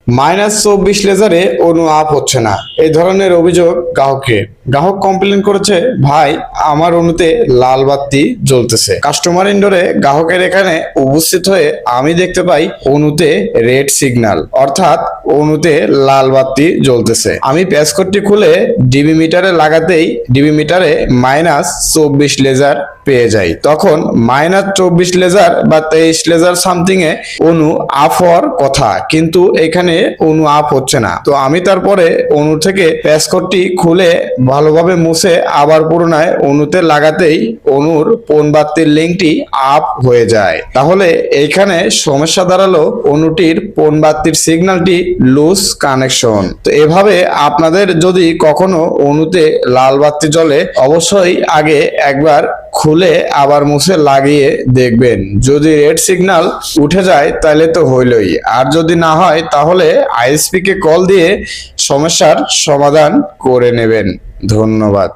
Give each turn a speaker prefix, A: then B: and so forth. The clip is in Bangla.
A: -24 লেজারে অনু আপ হচ্ছে না, এই ধরনের অভিযোগ গ্রাহকের। গ্রাহক কমপ্লেন করেছে, ভাই আমার অনুতে লাল বাতি জ্বলতেছে। কাস্টমার ইন্ডোরে গ্রাহকের এখানে উপস্থিত হয়ে আমি দেখতে পাই অনুতে রেড সিগন্যাল, অর্থাৎ অনুতে লাল বাতি জ্বলতেছে। আমি প্যাসকোডটি খুলে ডিবি মিটারে লাগাতেই ডিবি মিটারে -24 লেজার পেয়ে যাই। তখন -24 লেজার বা 23 লেজার সামথিং এ অনু আপ হওয়ার কথা, কিন্তু এখানে অনু আপ হচ্ছে না। তো আমি তারপরে অনু থেকে প্যাসকোডটি খুলে ভালোভাবে মুছে আবার পুনরায় অনুতে লাগাতেই অনুর পোন বাতির লিঙ্কটি আপ হয়ে যায়। তাহলে এইখানে সমস্যা দাঁড়ালো অনুটির পোন বাতির সিগন্যালটি লুজ কানেকশন। তো এভাবে আপনাদের যদি কখনো অনুতে লাল বাতি জ্বলে, অবশ্যই আগে একবার খুলে আবার মুছে লাগিয়ে দেখবেন। যদি রেড সিগন্যাল উঠে যায় তাহলে তো হইলই, আর যদি না হয় তাহলে আইএসপি কে কল দিয়ে সমস্যার সমাধান করে নেবেন। ধন্যবাদ।